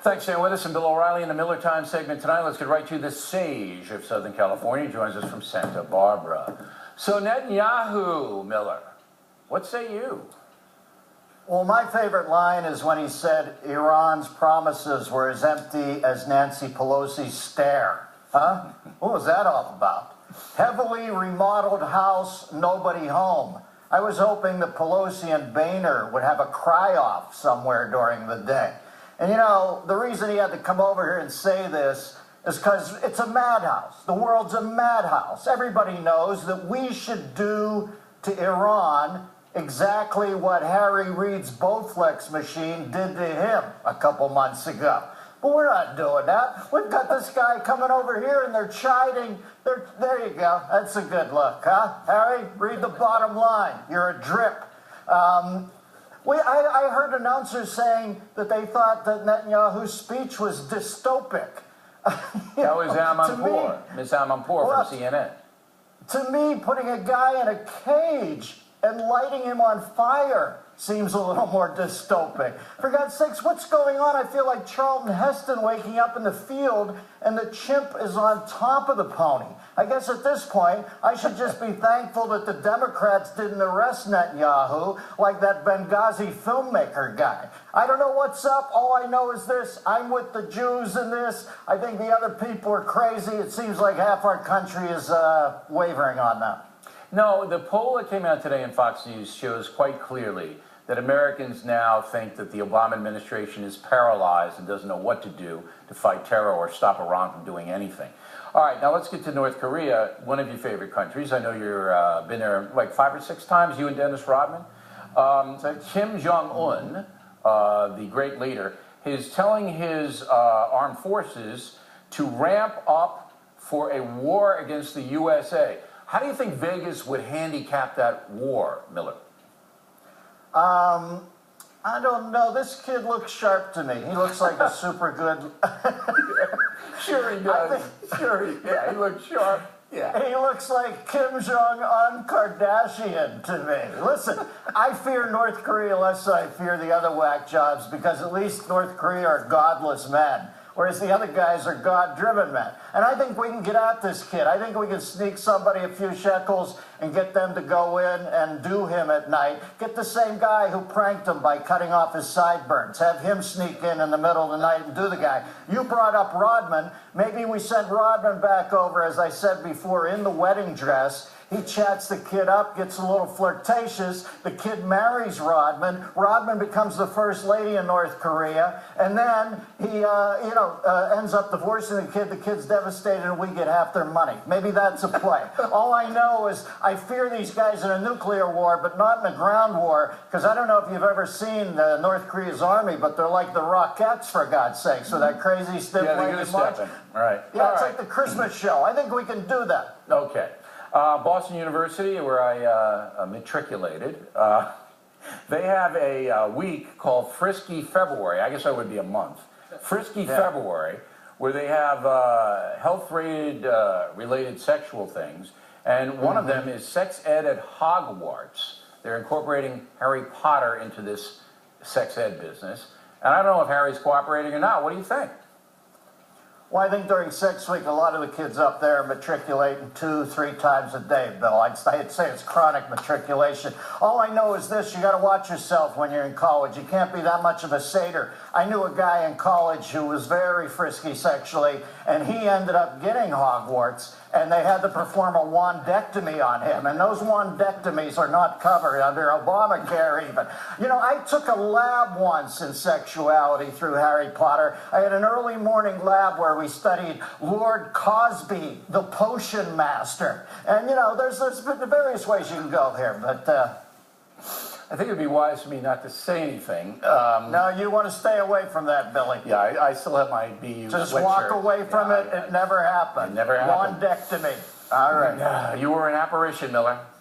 Thanks for staying with us. And Bill O'Reilly in the Miller Time segment tonight. Let's get right to the sage of Southern California. He joins us from Santa Barbara. So Netanyahu, Miller, what say you? Well, my favorite line is when he said Iran's promises were as empty as Nancy Pelosi's stare. Huh? What was that all about? Heavily remodeled house, nobody home. I was hoping that Pelosi and Boehner would have a cry-off somewhere during the day. And you know, the reason he had to come over here and say this is because it's a madhouse. The world's a madhouse. Everybody knows that we should do to Iran exactly what Harry Reid's Bowflex machine did to him a couple months ago. But we're not doing that. We've got this guy coming over here and they're chiding. There you go. That's a good look, huh? Harry, read the bottom line. You're a drip. I heard announcers saying that they thought that Netanyahu's speech was dystopic. That was Amanpour, Miss Amanpour from CNN. To me, putting a guy in a cage and lighting him on fire seems a little more dystopic. For God's sakes, what's going on? I feel like Charlton Heston waking up in the field and the chimp is on top of the pony. I guess at this point, I should just be thankful that the Democrats didn't arrest Netanyahu like that Benghazi filmmaker guy. I don't know what's up. All I know is this. I'm with the Jews in this. I think the other people are crazy. It seems like half our country is wavering on them. No, the poll that came out today in Fox News shows quite clearly that Americans now think that the Obama administration is paralyzed and doesn't know what to do to fight terror or stop Iran from doing anything. All right, now let's get to North Korea, one of your favorite countries. I know you've been there like 5 or 6 times, you and Dennis Rodman. Kim Jong-un, the great leader, is telling his armed forces to ramp up for a war against the USA. How do you think Vegas would handicap that war, Miller? I don't know. This kid looks sharp to me. He looks like a super good... Sure he does. He looks sharp. Yeah. He looks like Kim Jong-un Kardashian to me. Listen, I fear North Korea less than I fear the other whack jobs because at least North Korea are godless men, whereas the other guys are God-driven men. And I think we can get at this kid. I think we can sneak somebody a few shekels and get them to go in and do him at night. Get the same guy who pranked him by cutting off his sideburns. Have him sneak in the middle of the night and do the guy. You brought up Rodman. Maybe we send Rodman back over, as I said before, in the wedding dress. He chats the kid up, gets a little flirtatious. The kid marries Rodman. Rodman becomes the first lady in North Korea. And then he, ends up divorcing the kid. The kid's devastated and we get half their money. Maybe that's a play. All I know is I fear these guys in a nuclear war, but not in a ground war, because I don't know if you've ever seen North Korea's army, but they're like the Rockettes, for God's sake. So that crazy stiff-legged march. All right. Yeah, it's like the Christmas show. I think we can do that. Okay. Boston University, where I matriculated, they have a week called Frisky February. I guess that would be a month. Frisky February, where they have health-related related sexual things, and one of them is sex ed at Hogwarts. They're incorporating Harry Potter into this sex ed business, and I don't know if Harry's cooperating or not. What do you think? Well, I think during Sex Week, a lot of the kids up there are matriculating 2-3 times a day, Bill. I'd say it's chronic matriculation. All I know is this, you got to watch yourself when you're in college. You can't be that much of a satyr. I knew a guy in college who was very frisky sexually, and he ended up getting Hogwarts, and they had to perform a wandectomy on him, and those wandectomies are not covered under Obamacare even. You know, I took a lab once in sexuality through Harry Potter. I had an early morning lab where we studied Lord Cosby, the potion master. And, you know, there's various ways you can go here, but... I think it would be wise for me not to say anything. No, you want to stay away from that, Billy. Yeah, I still have my BU Just sweatshirt. walk away from it. It never happened. It never happened. Wandectomy. All right. You were an apparition, Miller.